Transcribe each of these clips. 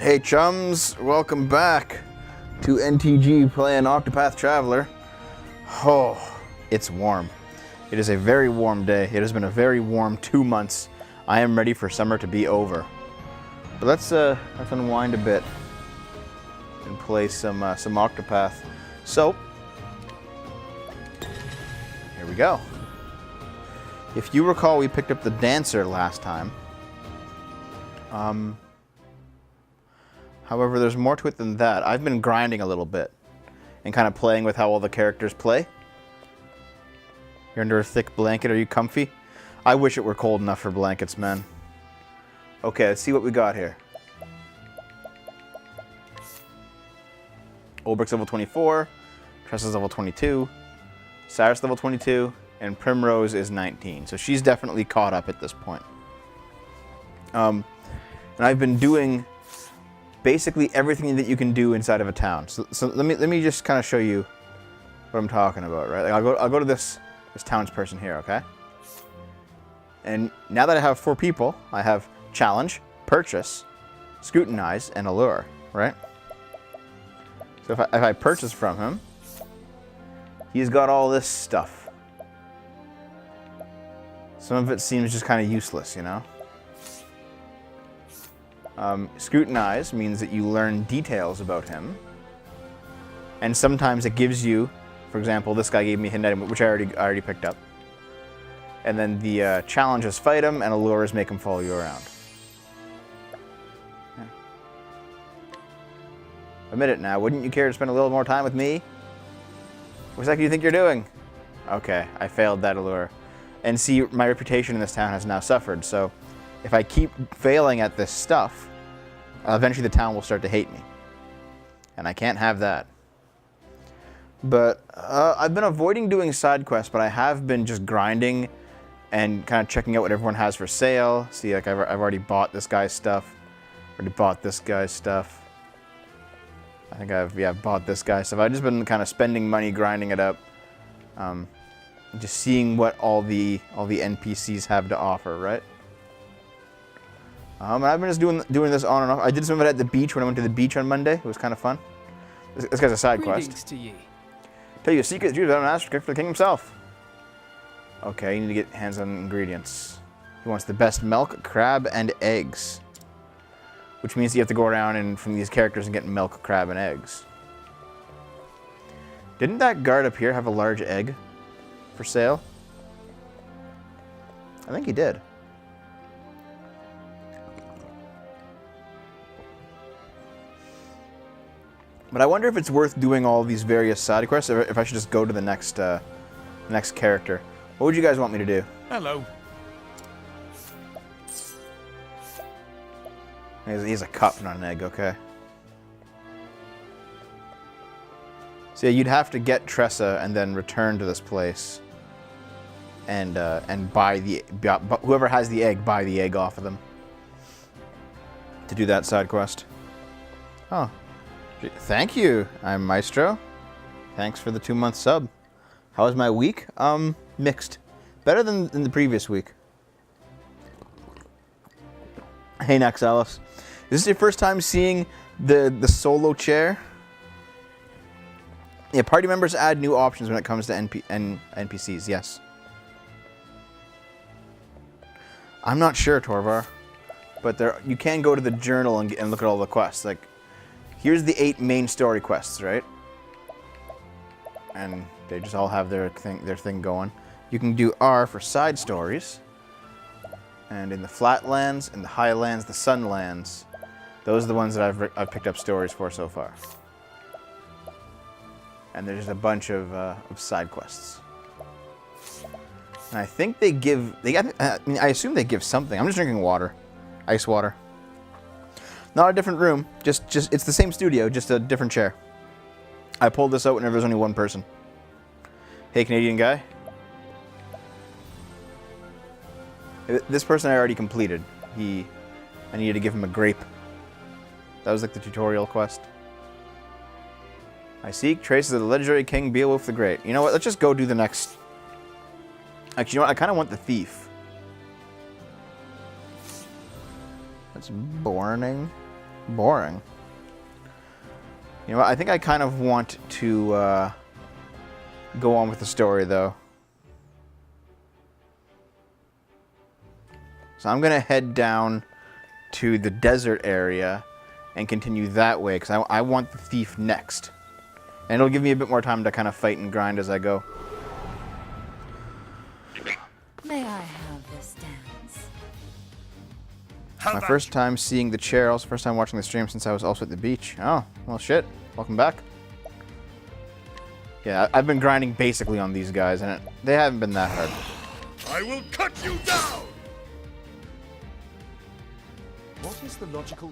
Hey chums, welcome back to NTG playing Octopath Traveler. Oh, it's warm. It is a very warm day. It has been a very warm 2 months. I am ready for summer to be over. But let's unwind a bit and play some Octopath. So, here we go. If you recall, we picked up the Dancer last time. However, there's more to it than that. I've been grinding a little bit and kind of playing with how all the characters play. You're under a thick blanket. Are you comfy? I wish it were cold enough for blankets, man. Okay, let's see what we got here. Olbrick's level 24, Tressa's level 22, Cyrus level 22, and Primrose is 19. So she's definitely caught up at this point. And I've been doing basically everything that you can do inside of a town. So let me just kind of show you what I'm talking about, right? Like I'll go to this townsperson here, okay? And now that I have 4 people, I have challenge, purchase, scrutinize, and allure, right? So if I purchase from him, he's got all this stuff. Some of it seems just kind of useless, you know? Scrutinize means that you learn details about him. And sometimes it gives you, for example, this guy gave me a hidden item, which I already picked up. And then the challenge is fight him, and allures make him follow you around. Yeah. Admit it now, wouldn't you care to spend a little more time with me? What the heck do you think you're doing? Okay, I failed that allure. And see, my reputation in this town has now suffered, so if I keep failing at this stuff, eventually the town will start to hate me. And I can't have that. But I've been avoiding doing side quests, but I have been just grinding and kind of checking out what everyone has for sale. See, like I've already bought this guy's stuff. Already bought this guy's stuff. I think I've bought this guy's stuff. I've just been kind of spending money, grinding it up. Just seeing what all the NPCs have to offer, right? And I've been just doing this on and off. I did some of it at the beach when I went to the beach on Monday. It was kind of fun. This guy's a side quest. To ye. Tell you a secret, Jews, I don't ask for the king himself. Okay, you need to get hands on ingredients. He wants the best milk, crab, and eggs. Which means you have to go around and from these characters and get milk, crab, and eggs. Didn't that guard up here have a large egg for sale? I think he did. But I wonder if it's worth doing all these various side quests, or if I should just go to the next character. What would you guys want me to do? Hello. He's a cup, not an egg, okay. So yeah, you'd have to get Tressa and then return to this place. And buy whoever has the egg, buy the egg off of them. To do that side quest. Oh. Thank you, I'm Maestro. Thanks for the 2-month sub. How was my week? Mixed. Better than the previous week. Hey, Naxalis. Is this your first time seeing the solo chair? Yeah, party members add new options when it comes to NPCs, yes. I'm not sure, Torvar. But you can go to the journal and look at all the quests. Like, here's the 8 main story quests, right? And they just all have their thing going. You can do R for side stories. And in the Flatlands, in the Highlands, the Sunlands, those are the ones that I've picked up stories for so far. And there's a bunch of side quests. And I think they give... I assume they give something. I'm just drinking water. Ice water. Not a different room, just it's the same studio, just a different chair. I pulled this out whenever there's only one person. Hey, Canadian guy. This person I already completed. I needed to give him a grape. That was like the tutorial quest. I seek traces of the legendary King Beowulf the Great. You know what? Let's just go do the next. Actually, you know what? I kind of want the thief. That's boring. You know what? I think I kind of want to go on with the story, though. So I'm going to head down to the desert area and continue that way, because I want the thief next. And it'll give me a bit more time to kind of fight and grind as I go. May I have this dance? My first time seeing the chair, also first time watching the stream since I was also at the beach. Oh, well shit. Welcome back. Yeah, I've been grinding basically on these guys, and they haven't been that hard. I will cut you down! What is the logical...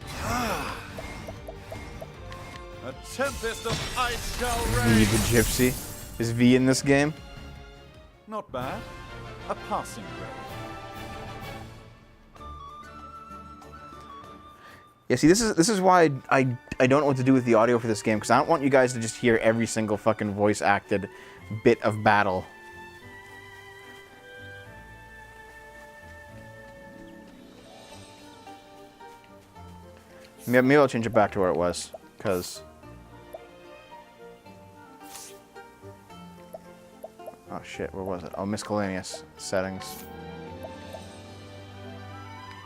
A tempest of ice shall V rain! the Gypsy. Is V in this game? Not bad. A passing grade. Yeah, see, this is why I don't know what to do with the audio for this game, because I don't want you guys to just hear every single fucking voice-acted bit of battle. Maybe I'll change it back to where it was, because... Oh shit, where was it? Oh, miscellaneous settings.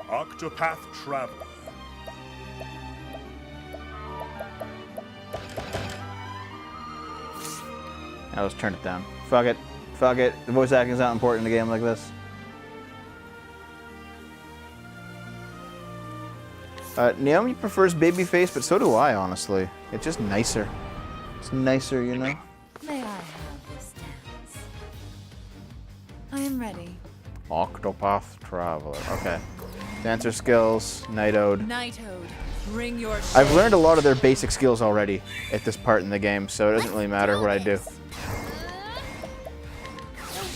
Octopath Traveler. I'll just turn it down. Fuck it. Fuck it. The voice acting is not important in a game like this. Naomi prefers babyface, but so do I, honestly. It's just nicer. It's nicer, you know? May I have this dance? I am ready. Octopath Traveler. Okay. Dancer skills, Night Ode. Night Ode, bring your I've learned a lot of their basic skills already at this part in the game, so it doesn't really matter what I do. The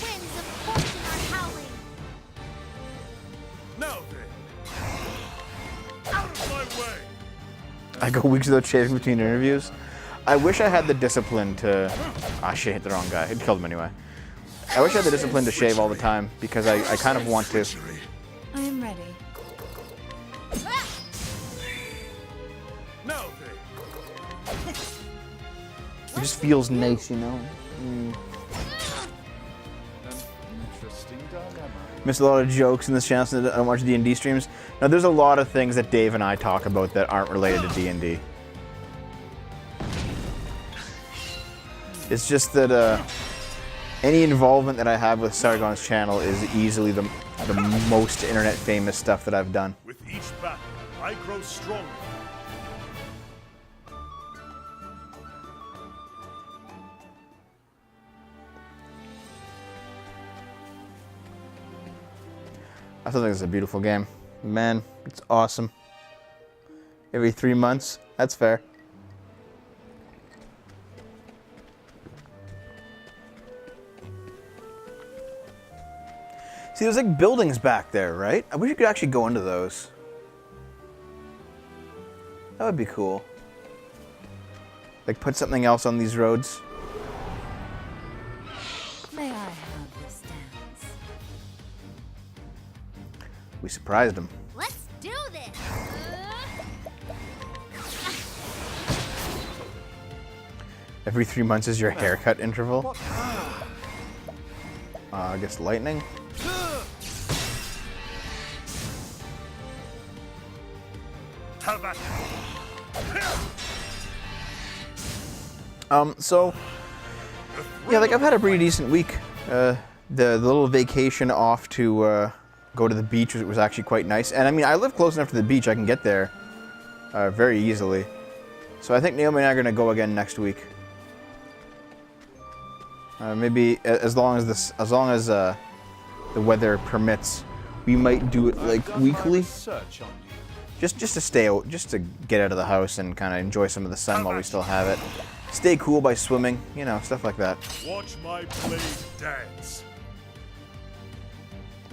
winds of fortune are howling. Now then. Out of my way! I go weeks without shaving between interviews. I wish I had the discipline to... Ah, shit, hit the wrong guy. It killed him anyway. I wish I had the discipline to shave all the time, because I kind of want to. I am ready. Now then. It just feels nice, you know? An interesting dilemma. Missed a lot of jokes in this channel since I don't watch D&D streams. Now, there's a lot of things that Dave and I talk about that aren't related to D&D. It's just that any involvement that I have with Sargon's channel is easily the most internet famous stuff that I've done. With each battle, I grow stronger. I still think it's a beautiful game. Man, it's awesome. Every 3 months, that's fair. See, there's like buildings back there, right? I wish you could actually go into those. That would be cool. Like put something else on these roads. May I have this dance? We surprised him. Let's do this. Every 3 months is your haircut interval. I guess lightning. Have at it. So yeah, like I've had a pretty decent week. The little vacation off to go to the beach was actually quite nice. And I mean, I live close enough to the beach; I can get there very easily. So I think Naomi and I are gonna go again next week. Maybe as long as the weather permits, we might do it like weekly. Search on you. Just to stay out, just to get out of the house and kind of enjoy some of the sun while we still have it. Stay cool by swimming, you know, stuff like that. Watch my blade dance.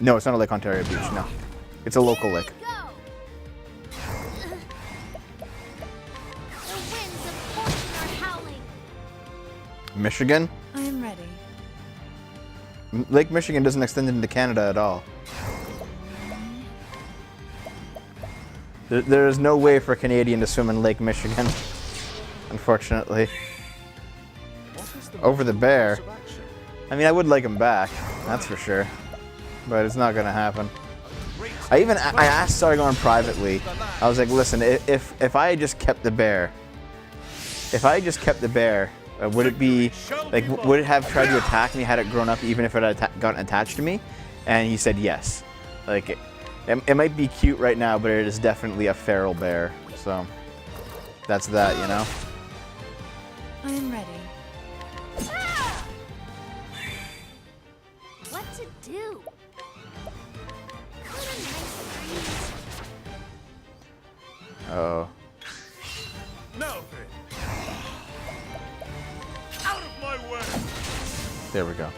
No, it's not a Lake Ontario beach, no. It's a local lake. Go. The winds of fortune are howling. Michigan? I am ready. Lake Michigan doesn't extend into Canada at all. There is no way for a Canadian to swim in Lake Michigan, unfortunately. Over the bear. I mean, I would like him back, that's for sure. But it's not gonna happen. I asked Sargon privately. I was like, listen, if I just kept the bear, would it be like, would it have tried to attack me had it grown up, even if it had gotten attached to me? And he said yes. Like, it might be cute right now, but it is definitely a feral bear. So that's that, you know. I am ready. What to do? What a nice breeze. Oh. Now then. Out of my way. There we go.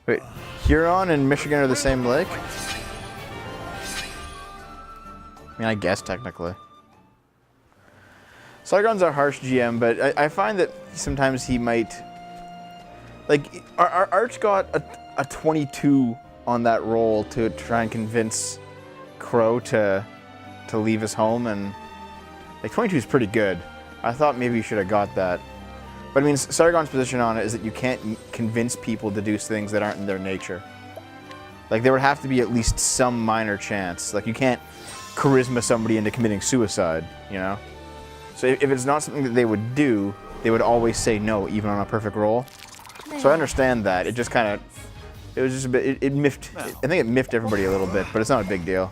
Wait, Huron and Michigan are the same lake? I mean, I guess technically. Sargon's a harsh GM, but I find that sometimes he might... Like, our Arch got a 22 on that roll to try and convince Crow to leave his home, and like 22 is pretty good. I thought maybe you should have got that. But I mean, Sargon's position on it is that you can't convince people to do things that aren't in their nature. Like, there would have to be at least some minor chance. Like, you can't charisma somebody into committing suicide, you know? So if it's not something that they would do, they would always say no, even on a perfect roll. So I understand that. It just kind of, it was just a bit, it miffed, I think it miffed everybody a little bit, but it's not a big deal.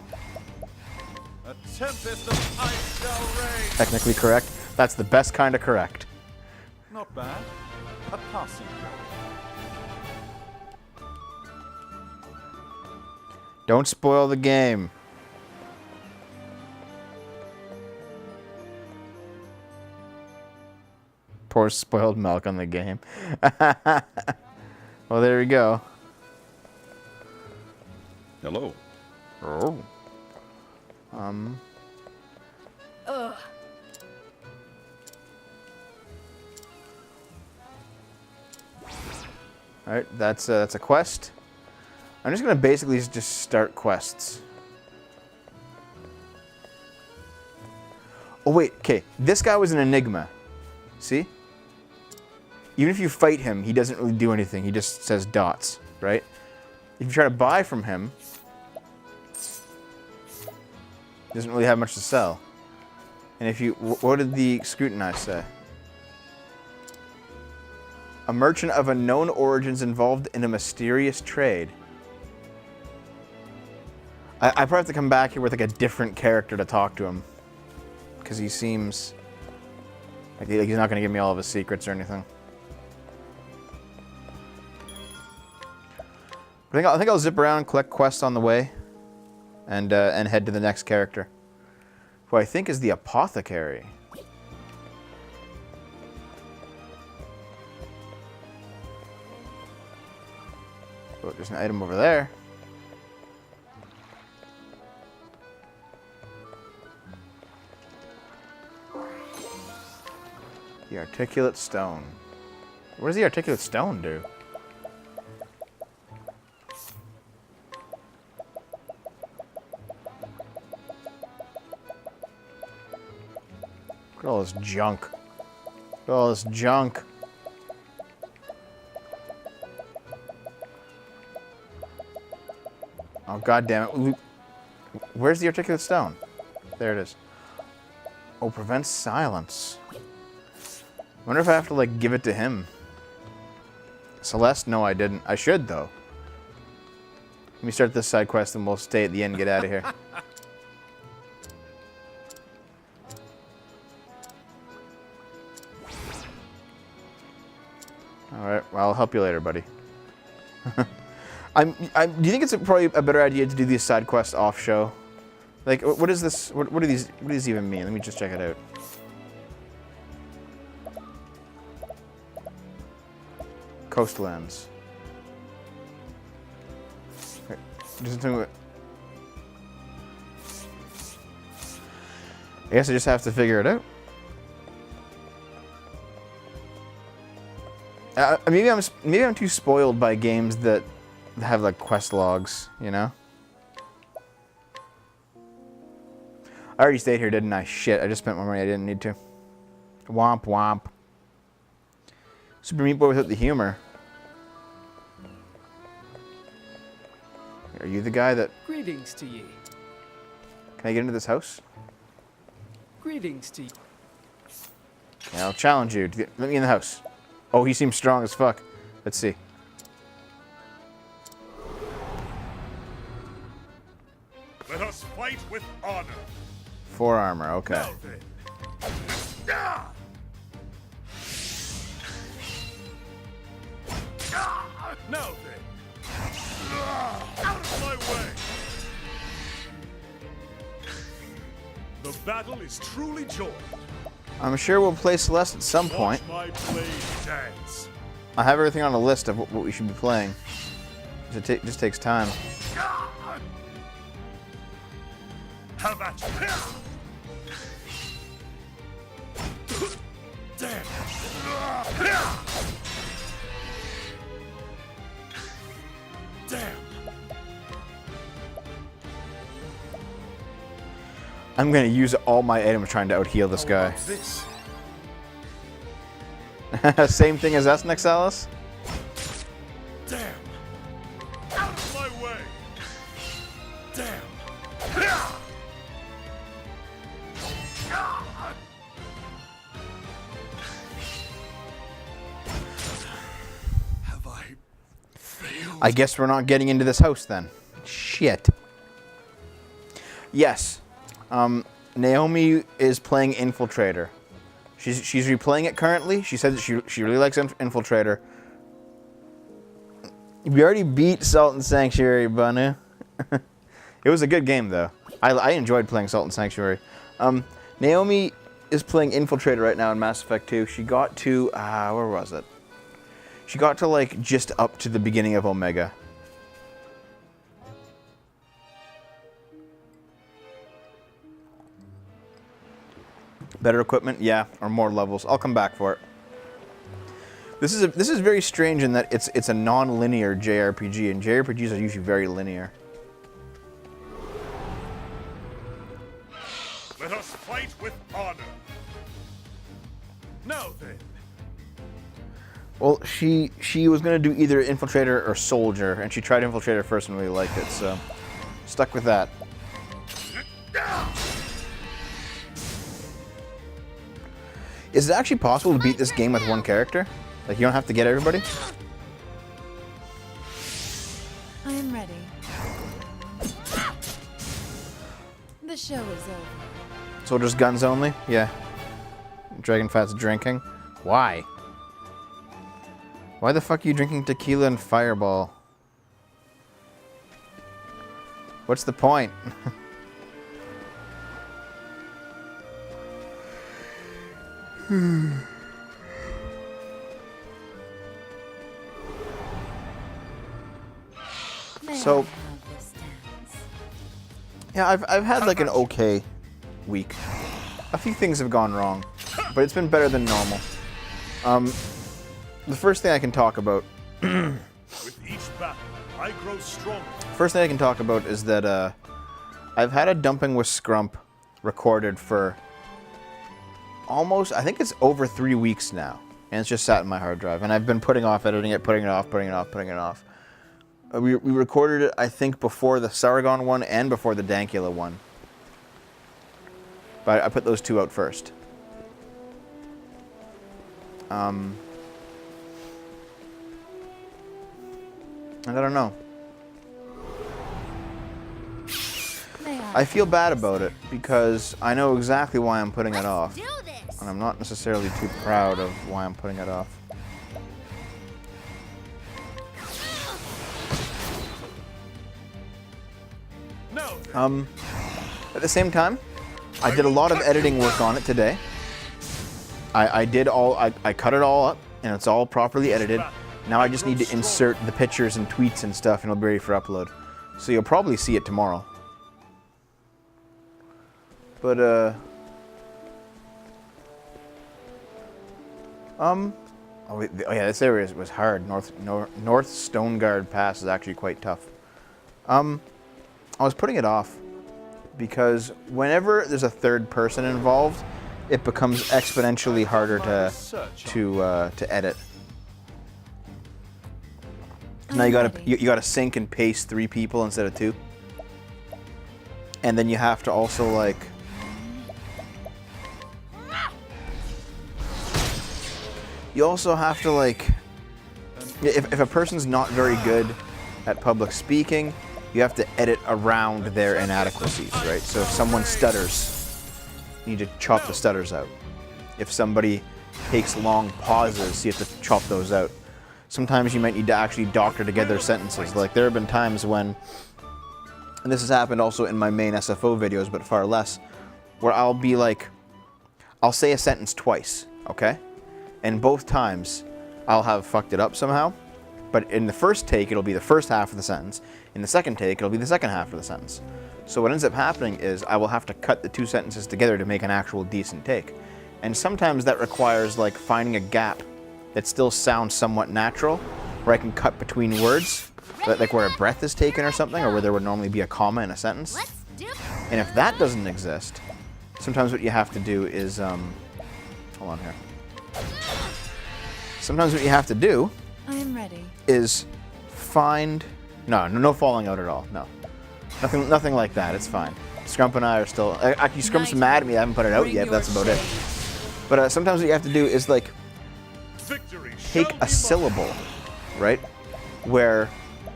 A tempest of ice shall rain. Technically correct. That's the best kind of correct. Not bad. A passing grade. Don't spoil the game. Pour spoiled milk on the game. Well, there we go. Hello. Oh. Ugh. All right, that's a quest. I'm just gonna basically just start quests. Oh wait, okay. This guy was an enigma. See? Even if you fight him, he doesn't really do anything. He just says dots, right? If you try to buy from him, he doesn't really have much to sell. And if you, what did the scrutinize say? A merchant of unknown origins involved in a mysterious trade. I probably have to come back here with like a different character to talk to him, because he seems like he's not going to give me all of his secrets or anything. I think I'll zip around, collect quests on the way, and head to the next character, who I think is the Apothecary. Oh, there's an item over there. The Articulate Stone. What does the Articulate Stone do? Look at all this junk. Look at all this junk. Oh, God damn it. Where's the Articulate Stone? There it is. Oh, prevents silence. I wonder if I have to, like, give it to him. Celeste? No, I didn't. I should, though. Let me start this side quest and we'll stay at the end and get out of here. Alright, well, I'll help you later, buddy. Do you think it's probably a better idea to do these side quests off-show? Like, what is this? What do these even mean? Let me just check it out. Coastlands. Okay. Just I guess I just have to figure it out. Maybe I'm too spoiled by games that have like quest logs, you know? I already stayed here, didn't I? Shit, I just spent more money I didn't need to. Womp womp. Super Meat Boy without the humor. Are you the guy that... Greetings to ye. Can I get into this house? Greetings to ye. Okay, I'll challenge you. Let me in the house. Oh, he seems strong as fuck. Let's see. Let us fight with honor. 4 armor, okay. Now then. Ah! Ah! Now then. Ah! Out of my way. The battle is truly joined. I'm sure we'll play Celeste at some point. Watch my blade dance. I have everything on a list of what we should be playing. It just takes time. Ah! How about you? Damn. Damn. I'm gonna use all my items trying to out-heal this guy. This. Same thing as us, Nexalis? Damn. Out of my way. Damn. Have I failed? I guess we're not getting into this house then. Shit. Yes. Naomi is playing Infiltrator. She's replaying it currently. She said that she really likes Infiltrator. We already beat Salt and Sanctuary, Banu. It was a good game, though. I enjoyed playing Salt and Sanctuary. Naomi is playing Infiltrator right now in Mass Effect 2. She got to... where was it? She got to, like, just up to the beginning of Omega. Better equipment? Yeah. Or more levels. I'll come back for it. This is very strange in that it's a non-linear JRPG, and JRPGs are usually very linear. Let us fight with honor. Now then. Well, she was gonna do either Infiltrator or Soldier, and she tried Infiltrator first and really liked it, so stuck with that. Is it actually possible to beat this game with one character? Like, you don't have to get everybody? I am ready. The show is over. So just guns only? Yeah. Dragonfat's drinking. Why? Why the fuck are you drinking tequila and Fireball? What's the point? May So- I have this dance? Yeah, I've had like an okay week. A few things have gone wrong, but it's been better than normal. The first thing I can talk about, With each battle, I grow stronger. first thing I can talk about is that I've had a dumping with Scrump recorded for almost, I think it's over 3 weeks now, and it's just sat in my hard drive, and I've been putting off editing it, putting it off. We recorded it, I think, before the Sargon one and before the Dankula one. But I put those two out first. And I don't know. May I feel bad about it because I know exactly why I'm putting it off. Do this. And I'm not necessarily too proud of why I'm putting it off. Now then. At the same time, I did a lot of editing work on it today. I cut it all up, and it's all properly edited. Now I just need to insert the pictures and tweets and stuff, and it'll be ready for upload. So you'll probably see it tomorrow. But, oh yeah, this area was hard. North Stoneguard Pass is actually quite tough. I was putting it off because whenever there's a third person involved, it becomes exponentially harder to edit. Now you gotta sync and paste 3 people instead of 2, and then you have to also like. You also have to like. If a person's not very good at public speaking, you have to edit around their inadequacies, right? So if someone stutters, you need to chop the stutters out. If somebody takes long pauses, you have to chop those out. Sometimes you might need to actually doctor together sentences. Like there have been times when, and this has happened also in my main SFO videos, but far less, where I'll be like, I'll say a sentence twice, okay? And both times, I'll have fucked it up somehow, but in the first take, it'll be the first half of the sentence. In the second take, it'll be the second half of the sentence. So what ends up happening is I will have to cut the 2 sentences together to make an actual decent take. And sometimes that requires like finding a gap that still sounds somewhat natural, where I can cut between words, like where a breath is taken or something, or where there would normally be a comma in a sentence. And if that doesn't exist, sometimes what you have to do is, hold on here. Sometimes what you have to do I am ready. is find... No falling out at all. No. Nothing like that. It's fine. Scrump and I are still... Actually, Scrump's mad at me. I haven't put it out yet, but that's about it. But sometimes what you have to do is, like, take a syllable, right? Where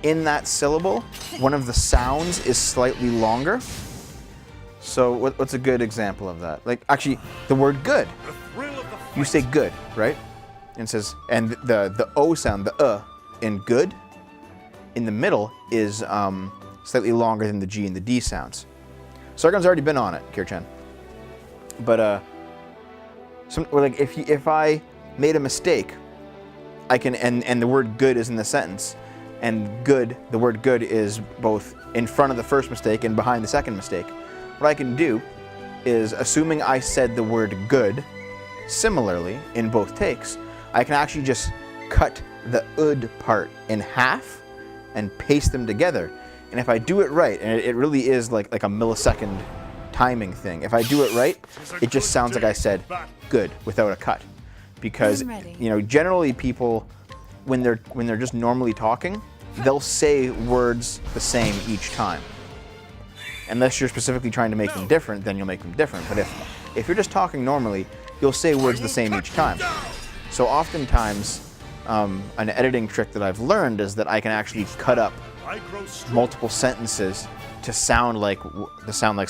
in that syllable, one of the sounds is slightly longer. So what's a good example of that? Like, actually, the word good. You say good, right? And it says, and the O sound, the in good, in the middle is slightly longer than the G and the D sounds. Sargon's already been on it, Kirchan. But like if I made a mistake, I can and the word good is in the sentence, and good, the word good is both in front of the first mistake and behind the second mistake. What I can do is, assuming I said the word good similarly in both takes, I can actually just cut the ud part in half and paste them together. And if I do it right, and it really is like a millisecond timing thing, if I do it right, it just sounds like I said good without a cut. Because, you know, generally people, when they're just normally talking, they'll say words the same each time. Unless you're specifically trying to make them different, then you'll make them different. But if you're just talking normally, you'll say words the same each time. So oftentimes, an editing trick that I've learned is that I can actually cut up multiple sentences to sound like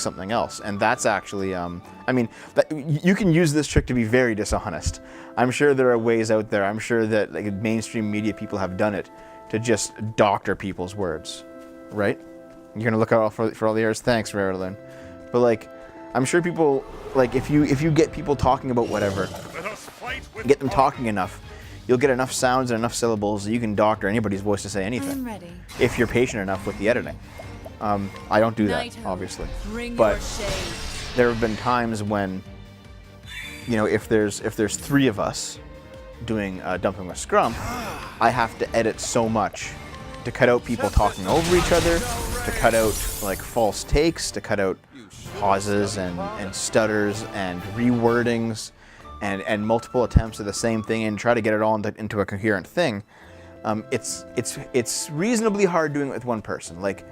something else, and that's actually, I mean, you can use this trick to be very dishonest. I'm sure there are ways out there. I'm sure that like mainstream media people have done it to just doctor people's words, right? You're gonna look out for all the errors. Thanks, Marilyn. But like, I'm sure people like if you get people talking about whatever, get them talking enough, you'll get enough sounds and enough syllables that you can doctor anybody's voice to say anything. I'm ready. If you're patient enough with the editing. I don't do that, obviously. But there have been times when, you know, if there's 3 of us doing Dumping with Scrump, I have to edit so much to cut out people talking over each other, to cut out like false takes, to cut out pauses and stutters and rewordings and multiple attempts at the same thing and try to get it all into a coherent thing. It's reasonably hard doing it with one person. Like,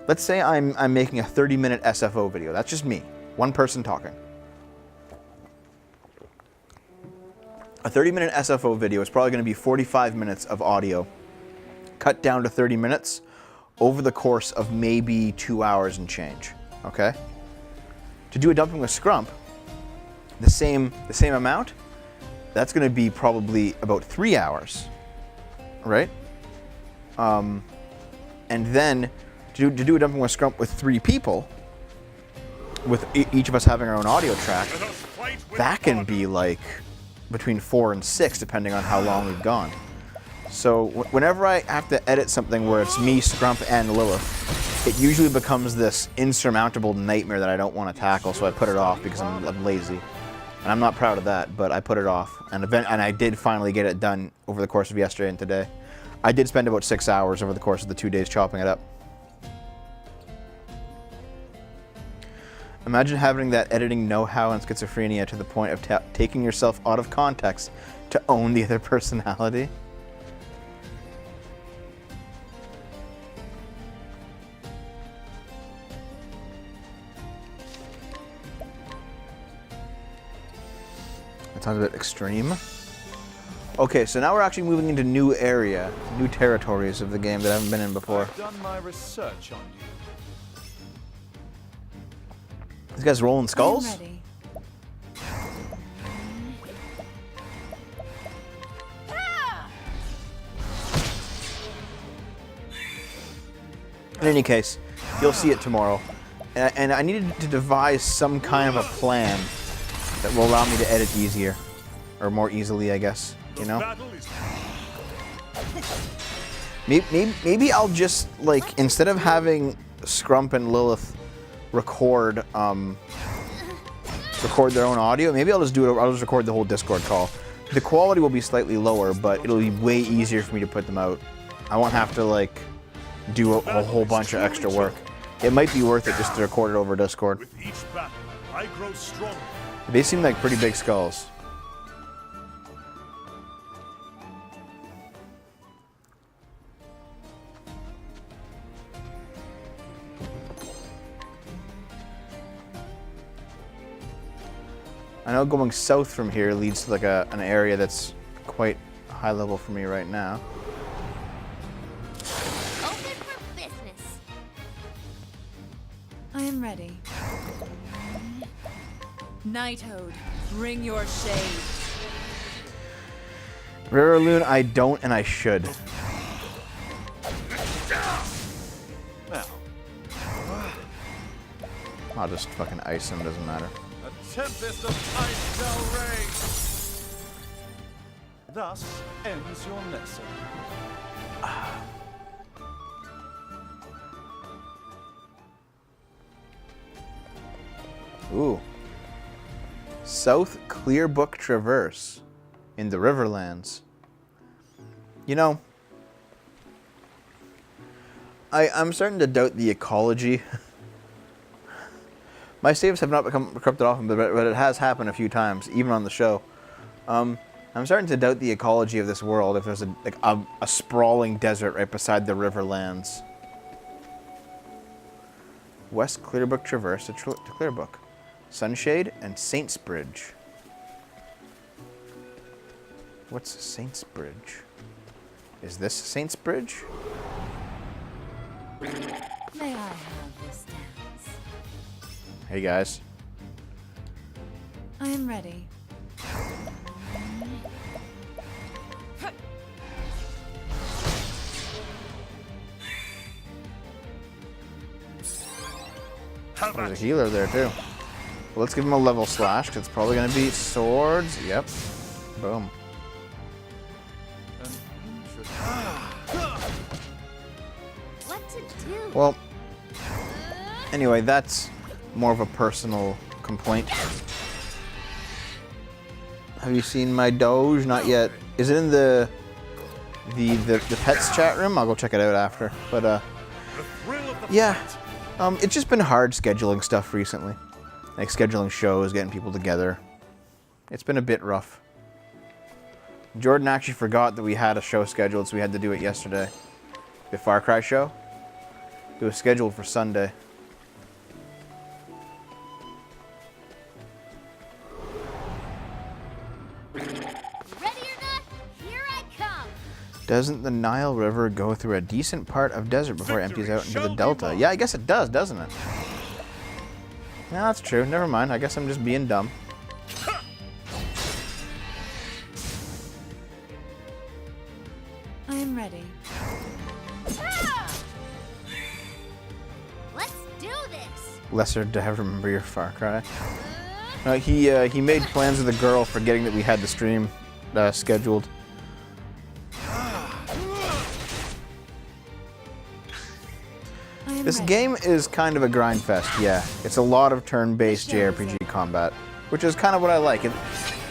let's say I'm making a 30-minute SFO video. That's just me, one person talking. A 30-minute SFO video is probably going to be 45 minutes of audio, cut down to 30 minutes over the course of maybe 2 hours and change, okay? To do a Dumping with Scrump, the same amount, that's going to be probably about 3 hours, right? And then to do a Dumping with Scrump with 3 people, with each of us having our own audio track, that can be like between 4 and 6, depending on how long we've gone. So whenever I have to edit something where it's me, Scrump, and Lilith, it usually becomes this insurmountable nightmare that I don't want to tackle, so I put it off because I'm lazy. And I'm not proud of that, but I put it off. And I did finally get it done over the course of yesterday and today. I did spend about 6 hours over the course of the 2 days chopping it up. Imagine having that editing know-how and schizophrenia to the point of taking yourself out of context to own the other personality. That sounds a bit extreme. Okay, so now we're actually moving into new territories of the game that I haven't been in before. I've done my research on you. These guys rolling skulls? I'm ready. In any case, you'll see it tomorrow. And I needed to devise some kind of a plan that will allow me to edit easier. Or more easily, I guess. You know? Battle is Maybe I'll just, like, instead of having Scrump and Lilith record their own audio, maybe I'll just record the whole Discord call. The quality will be slightly lower, but it'll be way easier for me to put them out. I won't have to, like, do a whole bunch of extra work. It might be worth it just to record it over Discord. with each battle, I grow stronger. They seem like pretty big skulls. I know going south from here leads to like an area that's quite high level for me right now. Open for business. I am ready. Nighthode, bring your shade. Raraloon, I don't and I should. Now, I'll just fucking ice him, doesn't matter. a tempest of ice shall rage. Thus ends your lesson. Ooh. South Clearbrook Traverse in the Riverlands. You know, I'm starting to doubt the ecology. My saves have not become corrupted often, but it has happened a few times, even on the show. I'm starting to doubt the ecology of this world if there's a sprawling desert right beside the Riverlands. West Clearbrook Traverse to Clearbrook. Sunshade and Saints Bridge. What's Saints Bridge? Is this Saints Bridge? May I have this dance? Hey guys. I am ready. How about There's a healer there too. Well, let's give him a level slash, because it's probably going to be swords. Yep. Boom. What to do? Well, anyway, that's more of a personal complaint. Have you seen my Doge? Not yet. Is it in the pets chat room? I'll go check it out after. But the thrill of the yeah, fight? it's just been hard scheduling stuff recently, like scheduling shows, getting people together. It's been a bit rough. Jordan actually forgot that we had a show scheduled, so we had to do it yesterday. The Far Cry show. It was scheduled for Sunday. Ready or not, here I come. Doesn't the Nile River go through a decent part of desert before it empties out into the delta? Yeah, I guess it does, doesn't it? No, that's true. Never mind. I guess I'm just being dumb. I am ready. Let's do this. Lesser to have remember your Far Cry. He made plans with the girl, forgetting that we had the stream scheduled. I am This ready. game is kind of a grind fest, yeah. It's a lot of turn-based JRPG combat, which is kind of what I like.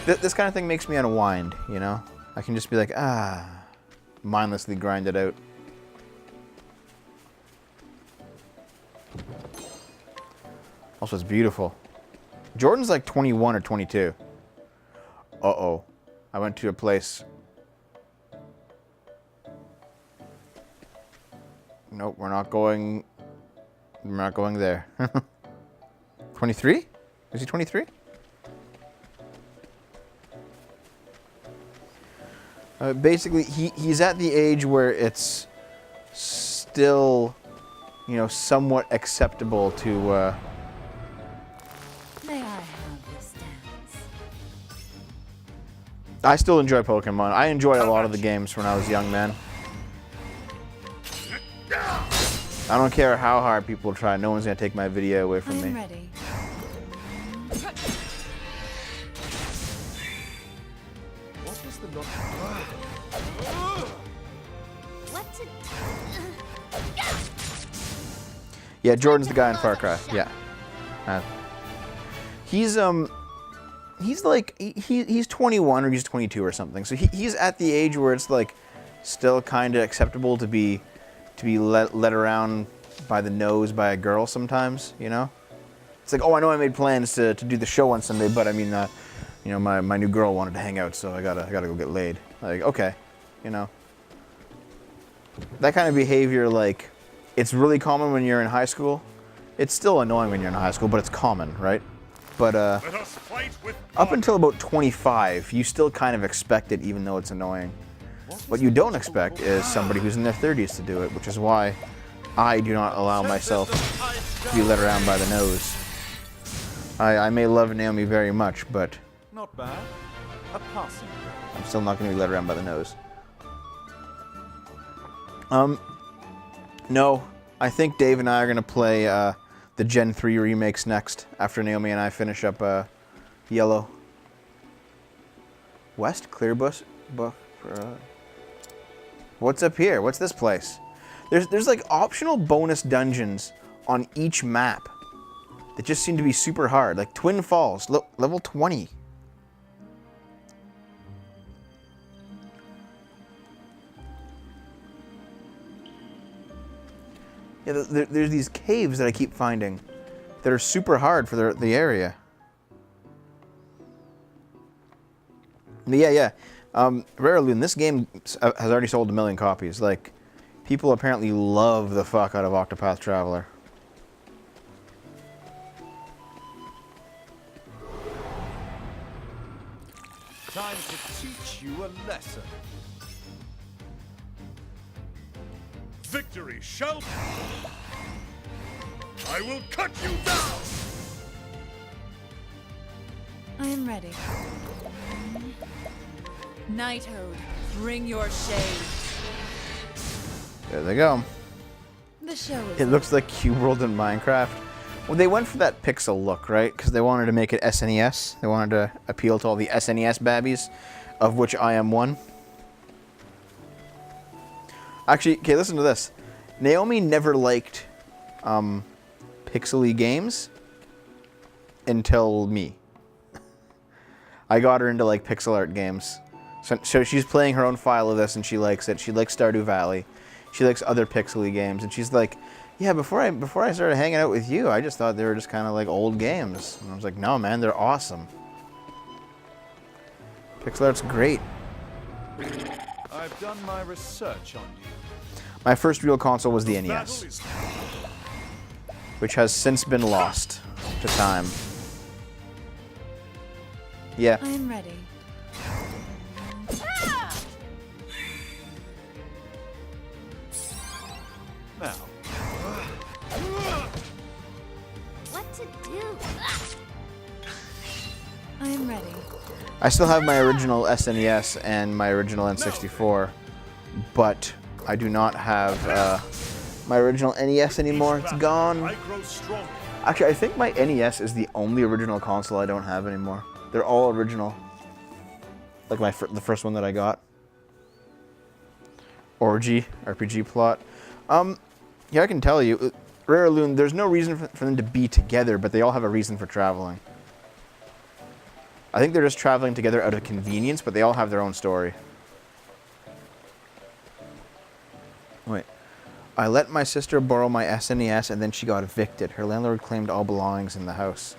This kind of thing makes me unwind, you know? I can just be like, mindlessly grind it out. Also, it's beautiful. Jordan's like 21 or 22. Uh-oh. I went to a place. Nope, we're not going there. 23? Is he 23? Basically, he's at the age where it's still, you know, somewhat acceptable to, May I have this dance? I still enjoy Pokemon. I enjoy a lot of the games when I was young, man. I don't care how hard people try. No one's gonna take my video away I from am me. ready. What was the What to Yeah, Jordan's the guy in Far Cry. Yeah. He's like he's 21 or he's 22 or something. So he's at the age where it's like still kind of acceptable to be led around by the nose by a girl sometimes, you know? It's like, oh, I know I made plans to do the show on Sunday, but I mean, you know, my new girl wanted to hang out, so I gotta go get laid. Like, okay, you know. That kind of behavior, like, it's really common when you're in high school. It's still annoying when you're in high school, but it's common, right? But Let us fight with up until about 25, you still kind of expect it, even though it's annoying. What you don't expect is somebody who's in their 30s to do it, which is why I do not allow myself to be led around by the nose. I may love Naomi very much, but Not bad. A passing. I'm still not going to be led around by the nose. No, I think Dave and I are going to play the Gen 3 remakes next, after Naomi and I finish up Yellow. West Clearbus? What's up here? What's this place? There's like optional bonus dungeons on each map that just seem to be super hard. Like Twin Falls, level 20. Yeah, there's these caves that I keep finding that are super hard for the area. Yeah. Rare Loon, this game has already sold 1 million copies. Like, people apparently love the fuck out of Octopath Traveler. Time to teach you a lesson. Victory shall... I will cut you down! I am ready. Knighthood, bring your shade. There they go. The show is It looks like Cube World in Minecraft. Well, they went for that pixel look, right? Because they wanted to make it SNES. They wanted to appeal to all the SNES babbies, of which I am one. Actually, okay, listen to this. Naomi never liked pixely games until me. I got her into like pixel art games. So she's playing her own file of this and she likes it. She likes Stardew Valley. She likes other pixely games, and she's like, yeah, before I started hanging out with you, I just thought they were just kind of like old games. And I was like, no, man, they're awesome. Pixel art's great. I've done my research on you. My first real console was the NES, which has since been lost to time. Yeah. I am ready. Now, what to do? I am ready. I still have my original SNES and my original N64, but I do not have my original NES anymore. It's gone. I grow strong. Actually, I think my NES is the only original console I don't have anymore. They're all original. Like the first one that I got. Orgy, RPG plot. Yeah, I can tell you, Rare Loon, there's no reason for them to be together, but they all have a reason for traveling. I think they're just traveling together out of convenience, but they all have their own story. Wait. I let my sister borrow my SNES and then she got evicted. Her landlord claimed all belongings in the house.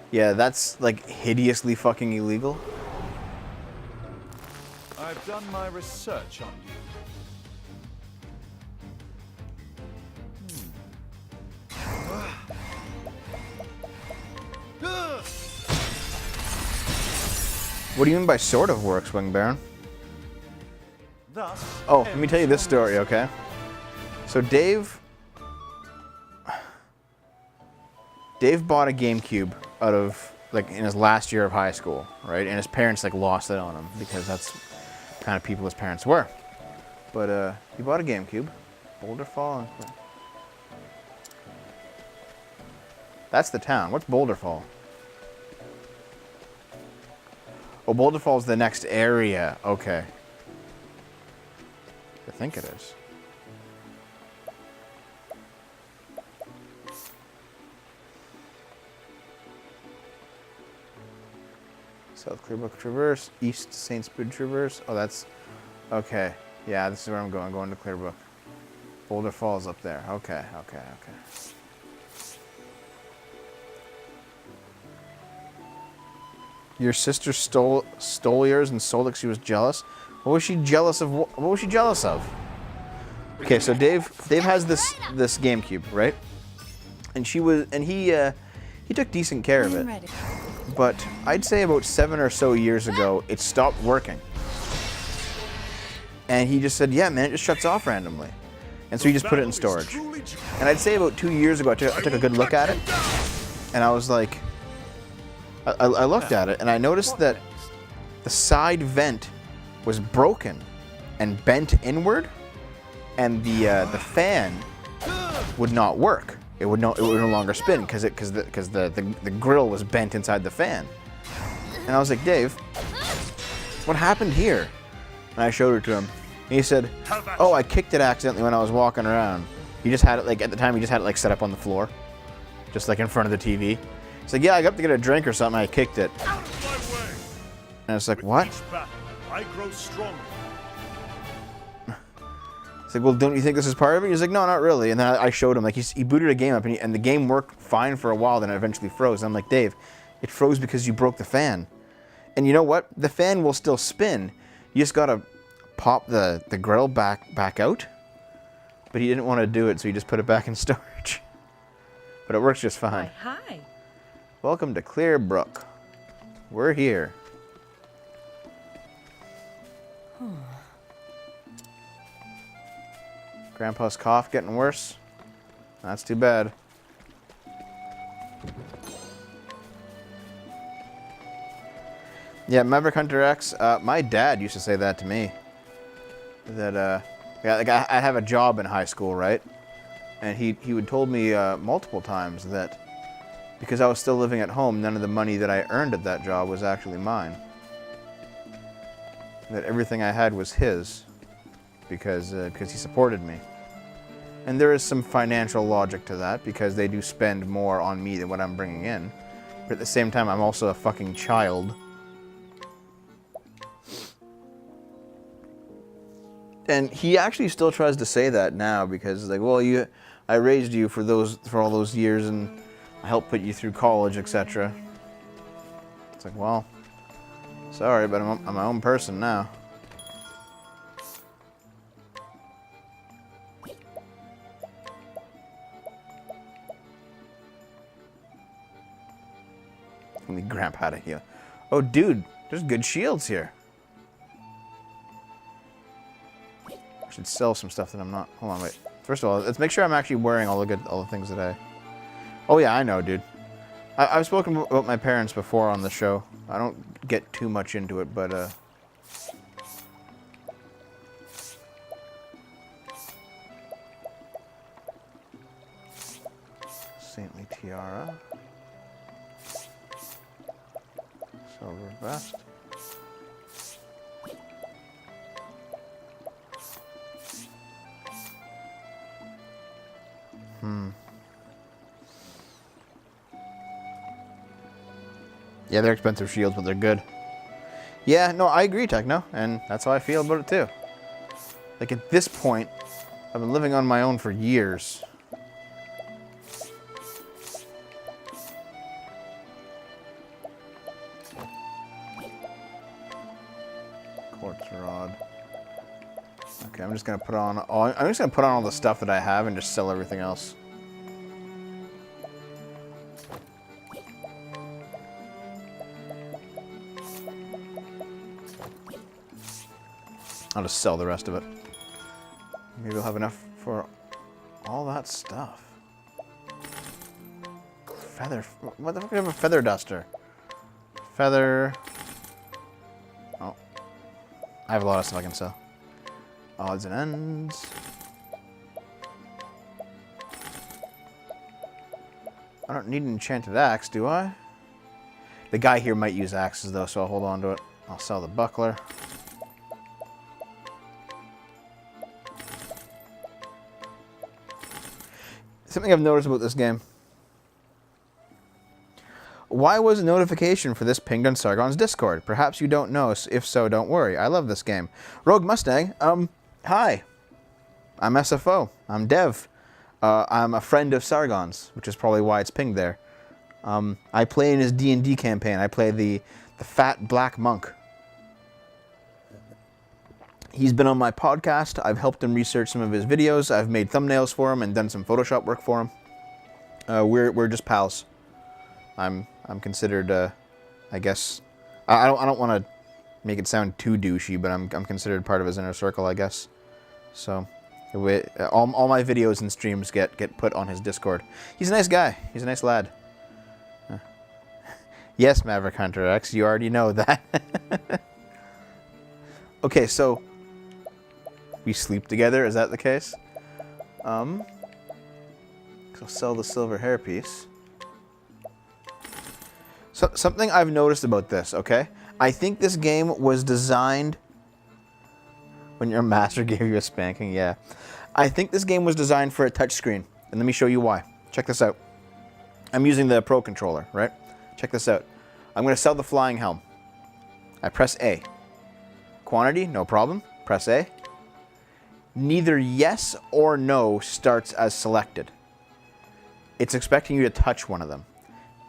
Yeah, that's like hideously fucking illegal. I've done my research on you. What do you mean by sort of works, Wing Baron? Thus, Oh, let me tell you this story, okay? So Dave bought a GameCube out of, like, in his last year of high school, right? And his parents, like, lost it on him because that's the kind of people his parents were. But, he bought a GameCube. Boulder Fall. That's the town. What's Boulder Fall? Oh, Boulder Fall is the next area. Okay. I think it is. South Clearbrook Traverse, East St. Spud Traverse. Oh, that's... Okay. Yeah, this is where I'm going. I'm going to Clearbrook. Boulder Falls up there. Okay, okay, okay. Your sister stole yours and sold it because she was jealous? What was she jealous of? What was she jealous of? Okay, so Dave has this GameCube, right? And he took decent care of I'm it. ready. But I'd say about 7 or so years ago, it stopped working. And he just said, yeah, man, it just shuts off randomly. And so he just put it in storage. And I'd say about 2 years ago, I took a good look at it. And I was like, I looked at it and I noticed that the side vent was broken and bent inward. And the fan would not work. It would no longer spin because the grill was bent inside the fan. And I was like, Dave, what happened here? And I showed it to him. And he said, oh, I kicked it accidentally when I was walking around. He just had it, like, at the time, he just had it, like, set up on the floor. Just, like, in front of the TV. He's like, yeah, I got up to get a drink or something, I kicked it. out of my way. And it's like, what? Each battle, I grow stronger. It's like, well, don't you think this is part of it? He's like, no, not really. And then I showed him, like, he booted a game up, and the game worked fine for a while, then it eventually froze. And I'm like, Dave, it froze because you broke the fan. And you know what? The fan will still spin. You just gotta pop the grill back out. But he didn't want to do it, so he just put it back in storage. But it works just fine. Hi. Welcome to Clearbrook. We're here. Grandpa's cough getting worse. That's too bad. Yeah, Maverick Hunter X. My dad used to say that to me. That yeah, like I have a job in high school, right? And he would told me multiple times that because I was still living at home, none of the money that I earned at that job was actually mine. That everything I had was his because he supported me. And there is some financial logic to that because they do spend more on me than what I'm bringing in. But at the same time, I'm also a fucking child. And he actually still tries to say that now because it's like, well, I raised you for all those years and I helped put you through college, etc. It's like, well, sorry, but I'm my own person now. Only Grandpa had a heal. Oh, dude, there's good shields here. I should sell some stuff that I'm not. Hold on, wait. First of all, let's make sure I'm actually wearing all the things that I. Oh yeah, I know, dude. I've spoken about my parents before on the show. I don't get too much into it, but Saintly tiara. Silver vest. Yeah, they're expensive shields, but they're good. Yeah, no, I agree, Techno, and that's how I feel about it too. Like at this point, I've been living on my own for years. Quartz rod. Okay, I'm just gonna put on all the stuff that I have and just sell everything else. I'll just sell the rest of it. Maybe I'll have enough for all that stuff. Feather. What the fuck do I have a feather duster? Feather. Oh. I have a lot of stuff I can sell. Odds and ends. I don't need an enchanted axe, do I? The guy here might use axes though, so I'll hold on to it. I'll sell the buckler. Something I've noticed about this game. Why was a notification for this pinged on Sargon's Discord? Perhaps you don't know. If so, don't worry. I love this game. Rogue Mustang, hi. I'm SFO. I'm Dev. I'm a friend of Sargon's, which is probably why it's pinged there. I play in his D&D campaign. I play the fat black monk. He's been on my podcast. I've helped him research some of his videos. I've made thumbnails for him and done some Photoshop work for him. We're just pals. I'm considered, I guess, I don't want to make it sound too douchey, but I'm considered part of his inner circle, I guess. So, all my videos and streams get put on his Discord. He's a nice guy. He's a nice lad. Yes, Maverick Hunter X, you already know that. Okay, so we sleep together. Is that the case? So sell the silver hairpiece. So something I've noticed about this. Okay, I think this game was designed when your master gave you a spanking. Yeah, I think this game was designed for a touchscreen, and let me show you why. Check this out. I'm using the Pro controller, right? Check this out. I'm going to sell the flying helm. I press A. Quantity, no problem. Press A. Neither yes or no starts as selected. It's expecting you to touch one of them.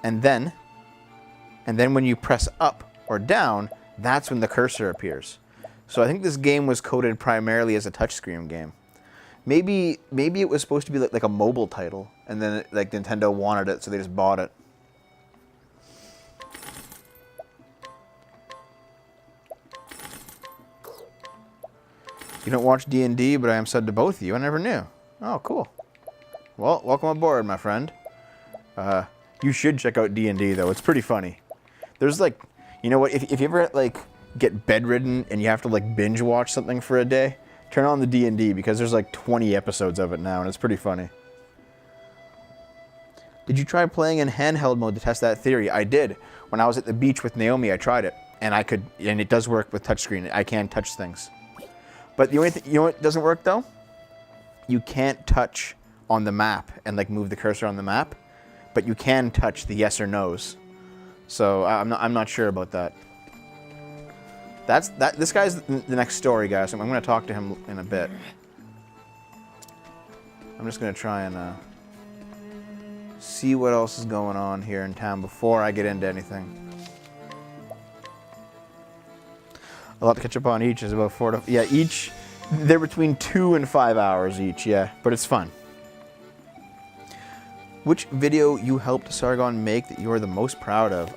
And then when you press up or down, that's when the cursor appears. So I think this game was coded primarily as a touchscreen game. Maybe it was supposed to be like a mobile title, and then like Nintendo wanted it, so they just bought it. You don't watch D&D, but I am subbed to both of you. I never knew. Oh, cool. Well, welcome aboard, my friend. You should check out D&D, though. It's pretty funny. There's like, you know what? If you ever like get bedridden and you have to like binge watch something for a day, turn on the D&D because there's like 20 episodes of it now, and it's pretty funny. Did you try playing in handheld mode to test that theory? I did. When I was at the beach with Naomi, I tried it, and it does work with touchscreen. I can touch things. But the only thing, you know what doesn't work though? You can't touch on the map and like move the cursor on the map, but you can touch the yes or no's. So I'm not sure about that. This guy's the next story, guys. So I'm going to talk to him in a bit. I'm just going to try and see what else is going on here in town before I get into anything. A lot to catch up on each is about 4 to... Yeah, each... They're between 2 and 5 hours each, yeah. But it's fun. Which video you helped Sargon make that you are the most proud of?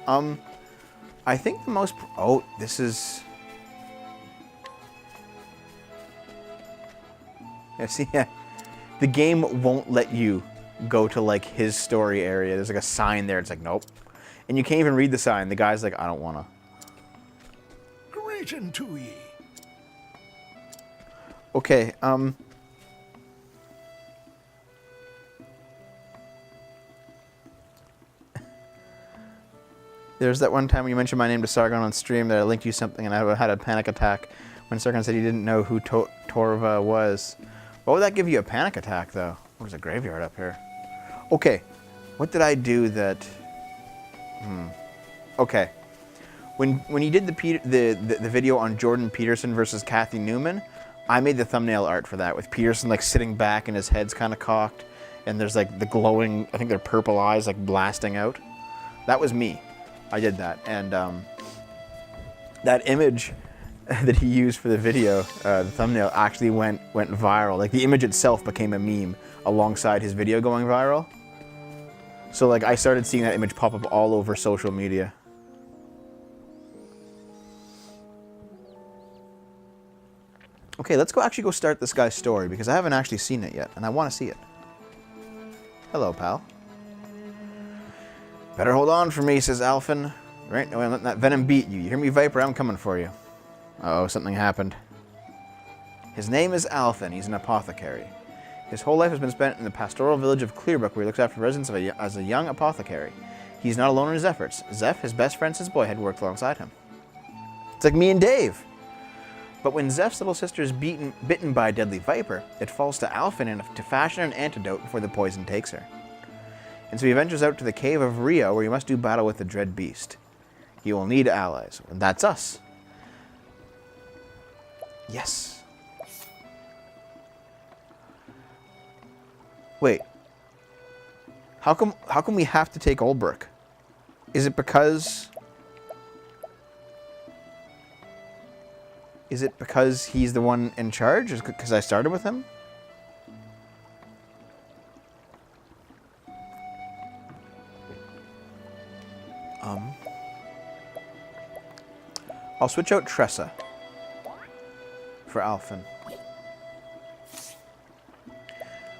I think the most... Oh, this is... Yeah, see, yeah. The game won't let you go to, like, his story area. There's, like, a sign there. It's like, nope. And you can't even read the sign. The guy's like, I don't want to. Greeting to ye. Okay, there's that one time when you mentioned my name to Sargon on stream that I linked you something and I had a panic attack when Sargon said he didn't know who Torva was. What would that give you a panic attack, though? There's a graveyard up here. Okay, what did I do that... Okay. When you did the video on Jordan Peterson versus Kathy Newman, I made the thumbnail art for that with Peterson like sitting back and his head's kind of cocked, and there's like the glowing, I think they're purple eyes like blasting out. That was me. I did that, and that image that he used for the video, the thumbnail, actually went viral. Like the image itself became a meme alongside his video going viral. So like I started seeing that image pop up all over social media. Okay, let's actually go start this guy's story because I haven't actually seen it yet and I want to see it. Hello, pal. Better hold on for me, says Alphen. Right? No, I'm letting that venom beat you. You hear me, Viper? I'm coming for you. Uh-oh, something happened. His name is Alphen. He's an apothecary. His whole life has been spent in the pastoral village of Clearbrook, where he looks after residents as a young apothecary. He's not alone in his efforts. Zeph, his best friend since boyhood, worked alongside him. It's like me and Dave. But when Zeph's little sister is bitten by a deadly viper, it falls to Alphen to fashion an antidote before the poison takes her. And so he ventures out to the cave of Rio, where he must do battle with the dread beast. He will need allies, and that's us. Yes. Wait. How come we have to take Olbrook? Is it because he's the one in charge? Is it because I started with him? I'll switch out Tressa for Alphen.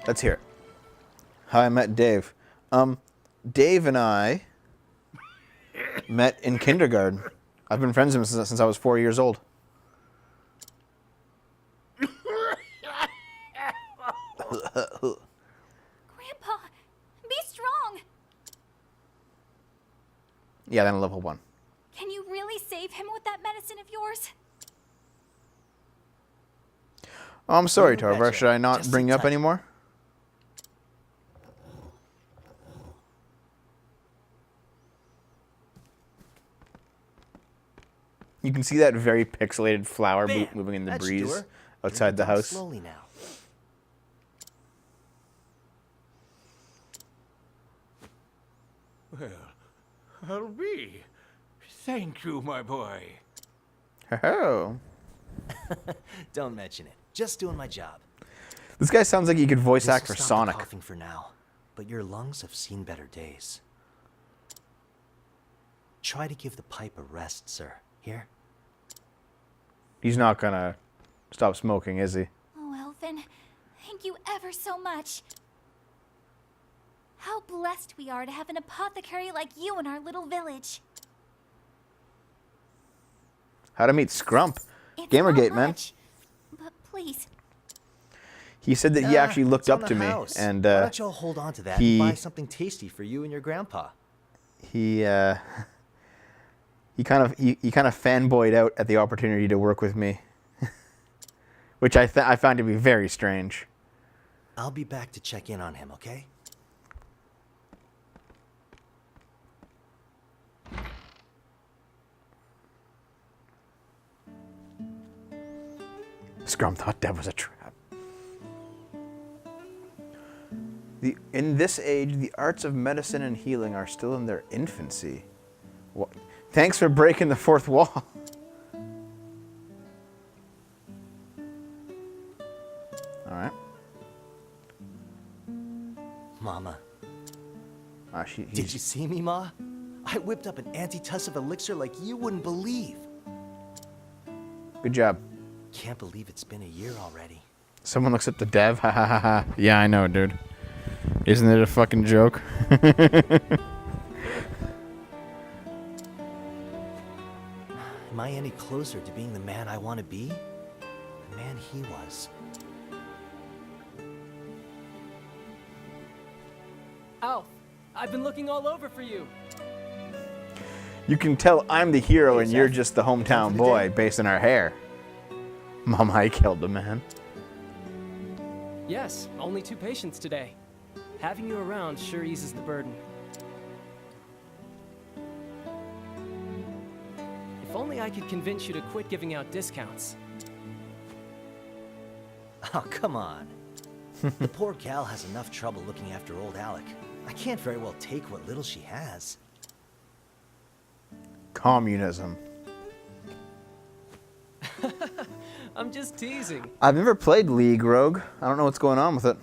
Let's hear it. How I met Dave. Dave and I met in kindergarten. I've been friends with him since I was 4 years old. Grandpa, be strong. Yeah, then level 1. Can you really save him with that medicine of yours? Oh, I'm sorry, Betcha. Torvar. Should I not Just bring in you up time. anymore? You can see that very pixelated flower Bam! moving in the That should do breeze her. outside the Drink it down house. Slowly now. Well, I'll be. Thank you, my boy. Oh. Don't mention it. Just doing my job. This guy sounds like he could voice This'll act for stop the Sonic. coughing for now, but your lungs have seen better days. Try to give the pipe a rest, sir. Here? He's not gonna stop smoking, is he? Oh, Elfin, thank you ever so much. How blessed we are to have an apothecary like you in our little village. How to meet Scrump. It's Gamergate, not man. much, but please. He said that he actually looked it's on up the to me, house. and Why don't y'all hold on to that he- and buy something tasty for you and your grandpa? he kind of fanboyed out at the opportunity to work with me, which I found to be very strange. I'll be back to check in on him, okay? Scrum thought that was a trap. In this age, the arts of medicine and healing are still in their infancy. What? Thanks for breaking the fourth wall. All right. Mama, Did did you see me, Ma? I whipped up an antitussive elixir like you wouldn't believe. Good job. Can't believe it's been a year already. Someone looks up to Dev. Ha ha ha ha. Yeah, I know, dude. Isn't it a fucking joke? Am I any closer to being the man I want to be? The man he was. Alf, I've been looking all over for you. You can tell I'm the hero Hey, and you're Zeph. just the Come hometown for the boy day? based on our hair. Mama, I killed the man. Yes, only 2 patients today. Having you around sure eases the burden. If only I could convince you to quit giving out discounts. Oh, come on. The poor gal has enough trouble looking after old Alec. I can't very well take what little she has. Communism. I'm just teasing. I've never played League, Rogue. I don't know what's going on with it.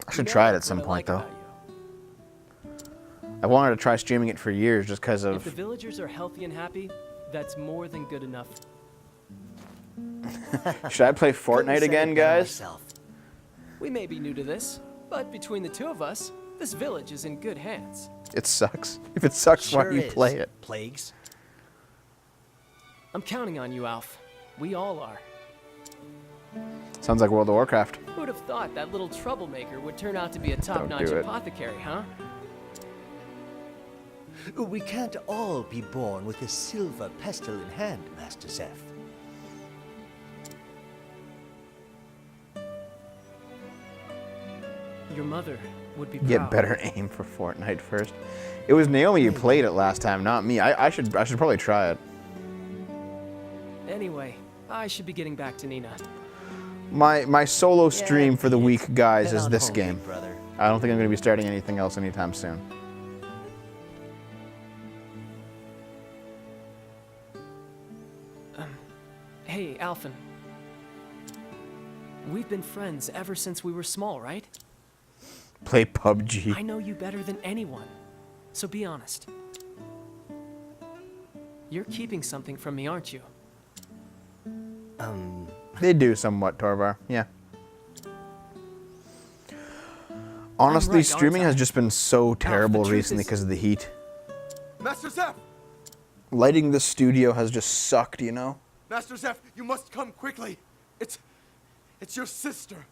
I should try it at some point, though. I wanted to try streaming it for years just because If of... the villagers are healthy and happy, that's more than good enough. Should I play Fortnite again, guys? We may be new to this, but between the two of us, this village is in good hands. It sucks. If it sucks, why do you play it? Plagues. I'm counting on you, Alf. We all are. Sounds like World of Warcraft. Who would have thought that little troublemaker would turn out to be a top-notch do it. apothecary, huh? We can't all be born with a silver pestle in hand, Master Zeph. Your mother would be proud. Get better aim for Fortnite first. It was Naomi who played it last time, not me. I should probably try it. Anyway, I should be getting back to Nina. My solo stream for the week, guys, Head is on this home, game. big brother. I don't think I'm going to be starting anything else anytime soon. Hey, Alphen. We've been friends ever since we were small, right? Play PUBG. I know you better than anyone, so be honest. You're keeping something from me, aren't you? They do somewhat, Torvar. Yeah. Honestly, right, streaming aren't I? has just been so terrible truth recently is- because of the heat. Master Zeph! Lighting the studio has just sucked, you know? Master Zeph, you must come quickly. It's your sister.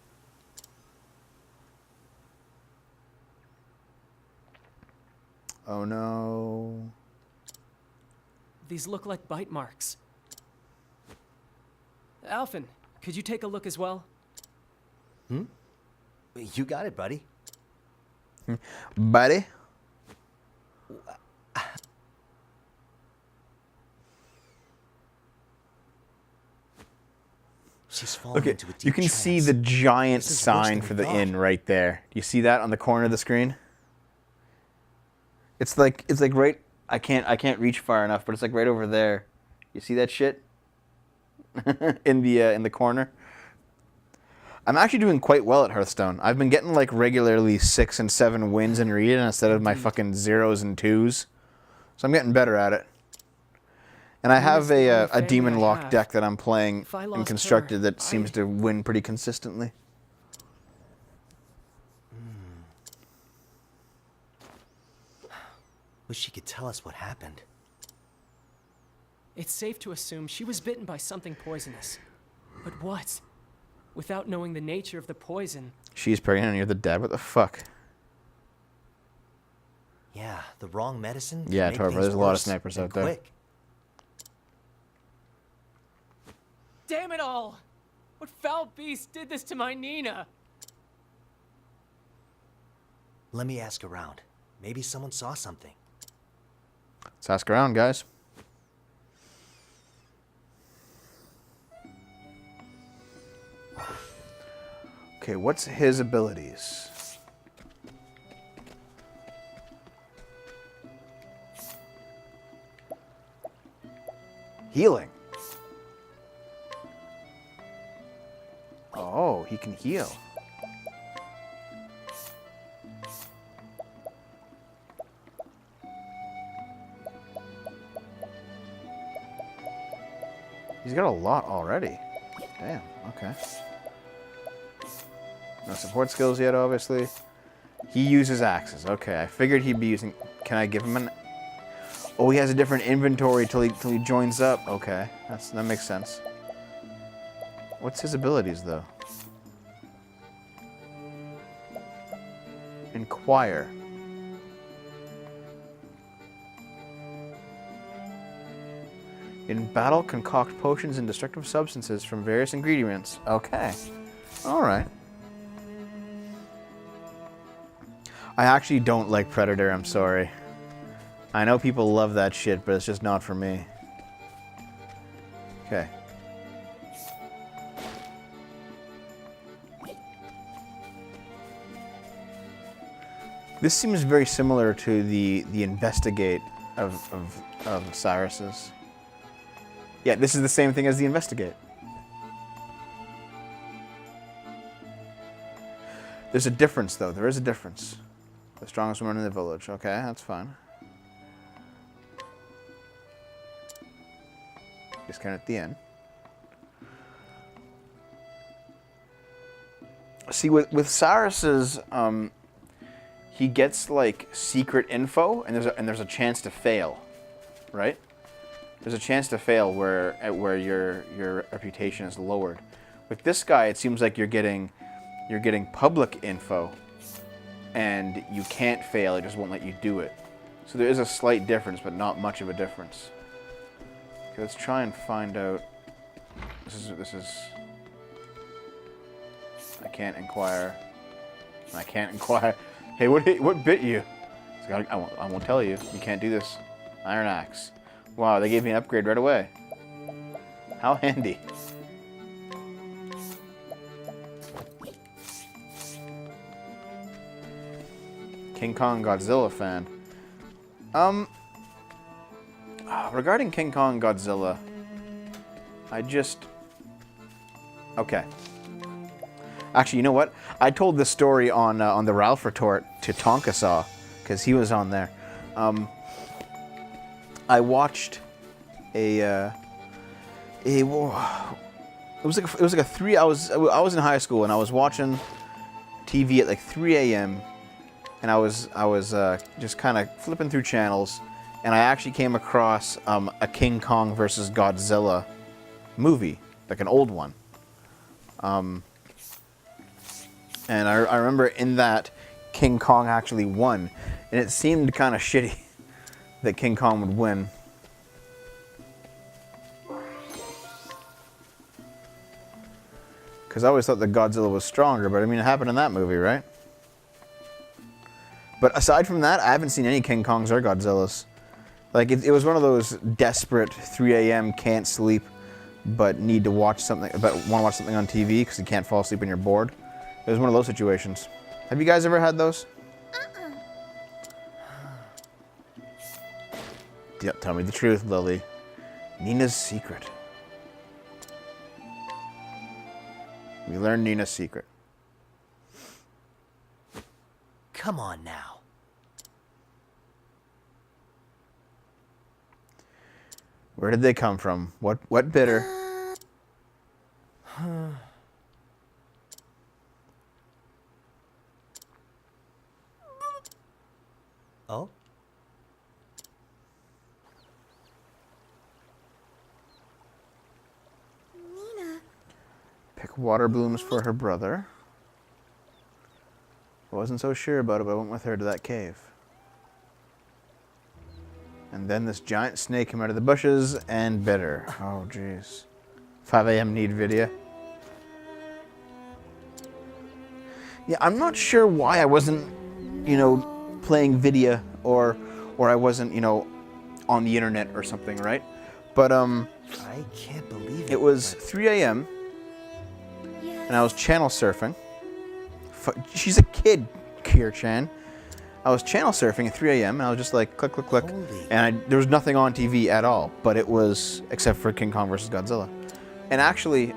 Oh no. These look like bite marks. Alphen, could you take a look as well? You got it, buddy. Buddy? She's fallen Look at, into a deep you can see trance. the giant This is worse sign than for we the thought. inn right there. Do you see that on the corner of the screen? It's like right, I can't reach far enough, but it's like right over there. You see that shit? in the corner. I'm actually doing quite well at Hearthstone. I've been getting like regularly 6 and 7 wins in Rita instead of my fucking 0s and 2s. So I'm getting better at it. And I have the only a family demon I lock have. deck that I'm playing If I and lost constructed her, that seems to win pretty consistently. Wish she could tell us what happened. It's safe to assume she was bitten by something poisonous. But what? Without knowing the nature of the poison, She's pregnant and you're the dad. What the fuck? Yeah, the wrong medicine. can Yeah, make Torva, things there's a lot of worse, snipers and out there. quick. damn it all! What foul beast did this to my Nina? Let me ask around. Maybe someone saw something. Let's ask around, guys. Okay, what's his abilities? Healing. Oh, he can heal. He's got a lot already. Damn, okay. No support skills yet, obviously. He uses axes. Okay, I figured he'd be using... Can I give him an... Oh, he has a different inventory till he joins up. Okay, that makes sense. What's his abilities, though? Inquire. In battle, concoct potions and destructive substances from various ingredients. Okay. Alright. I actually don't like Predator, I'm sorry. I know people love that shit, but it's just not for me. Okay. This seems very similar to the investigate of Cyrus's. Yeah, this is the same thing as the investigate. There's a difference, though. There is a difference. The strongest woman in the village. Okay, that's fine. Discount at the end. See, with Cyrus's, he gets like secret info, and there's a chance to fail, right? There's a chance to fail where your reputation is lowered. With this guy, it seems like you're getting public info, and you can't fail. It just won't let you do it. So there is a slight difference, but not much of a difference. Okay, let's try and find out. This is. I can't inquire. I can't inquire. Hey, what bit you? I won't tell you. You can't do this. Iron axe. Wow, they gave me an upgrade right away. How handy. King Kong Godzilla fan. Regarding King Kong Godzilla, okay. Actually, you know what? I told this story on the Ralph retort to Tonkasaw, because he was on there. I watched it was like a 3. I was in high school and I was watching TV at like 3 a.m. and I was just kind of flipping through channels, and I actually came across a King Kong versus Godzilla movie, like an old one. And I remember in that, King Kong actually won. And it seemed kind of shitty that King Kong would win. Because I always thought that Godzilla was stronger, but I mean, it happened in that movie, right? But aside from that, I haven't seen any King Kongs or Godzillas. Like, it was one of those desperate 3 a.m. can't sleep, but need to watch something, but want to watch something on TV because you can't fall asleep when you're bored. It was one of those situations. Have you guys ever had those? Yep, tell me the truth, Lily. Nina's secret. We learned Nina's secret. Come on now. Where did they come from? What bitter? Oh? Nina. Pick water blooms for her brother. I wasn't so sure about it, but I went with her to that cave. And then this giant snake came out of the bushes and bit her. Oh, jeez. 5 a.m. need video. Yeah, I'm not sure why I wasn't, playing video or I wasn't, on the internet or something, right? But I can't believe it. it was 3 a.m. and I was channel surfing. She's a kid, Kier-chan. I was channel surfing at 3 a.m. and I was just like, click, click, click. And there was nothing on TV at all, but it was, except for King Kong versus Godzilla. And actually,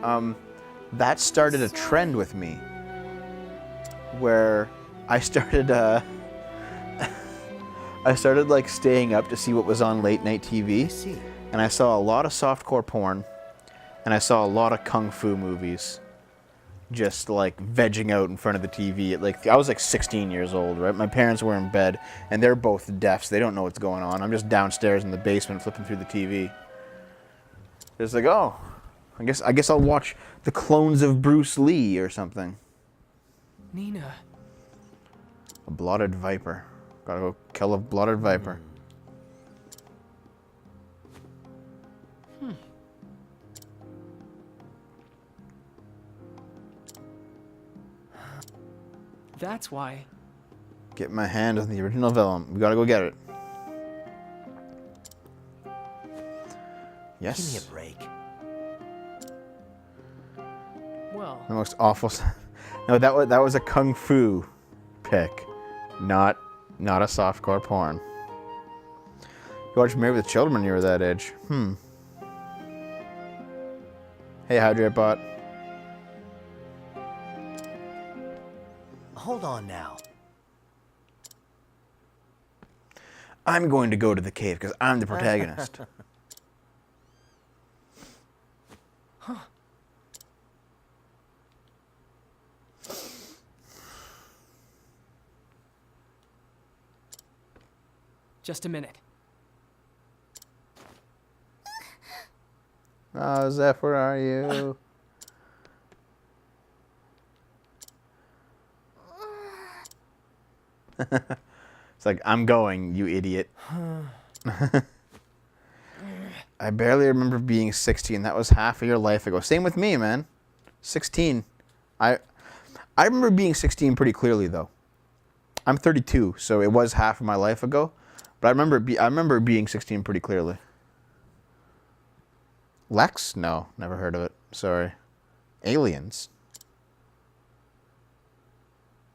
that started a trend with me where I started, like staying up to see what was on late night TV. And I saw a lot of softcore porn and I saw a lot of kung fu movies. Just like vegging out in front of the TV I was like 16 years old, right? My parents were in bed and they're both deaf, so they don't know what's going on. I'm just downstairs in the basement flipping through the TV. It's like, oh, I guess I'll watch the clones of Bruce Lee or something. Nina. A blotted viper. Gotta go kill a blotted viper. That's why. Get my hand on the original vellum. We gotta go get it. Yes. Give me a break. Well, The most awful. No, that was a kung fu pick, not Not a softcore porn. You watched Married with Children when you were that age. Hey, Hydrate Bot. Hold on now. I'm going to go to the cave because I'm the protagonist. Just a minute. Oh, Zeph, where are you? It's like, I'm going, you idiot. I barely remember being 16. That was half of your life ago. Same with me, man. 16. I remember being 16 pretty clearly, though. I'm 32, so it was half of my life ago. But I remember being 16 pretty clearly. Lex? No, never heard of it. Sorry. Aliens?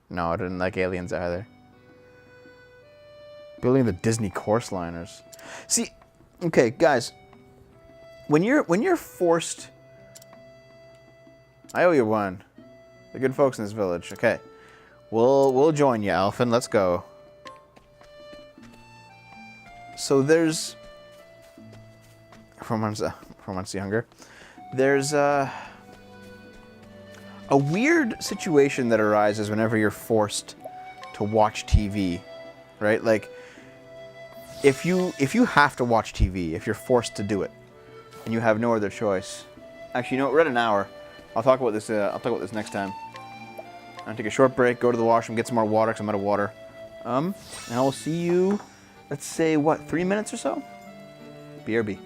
No, I didn't like Aliens either. Building the Disney course liners. See, okay, guys. When you're forced, I owe you one. The good folks in this village. Okay, we'll join you, Alphen. Let's go. So there's 4 months younger. There's a weird situation that arises whenever you're forced to watch TV, right? Like, if you have to watch TV, if you're forced to do it, and you have no other choice. Actually, you know what? We're at an hour. I'll talk about this. I'll talk about this next time. I'm gonna take a short break, go to the washroom, get some more water because I'm out of water. And I'll see you. Let's say what, 3 minutes or so? BRB.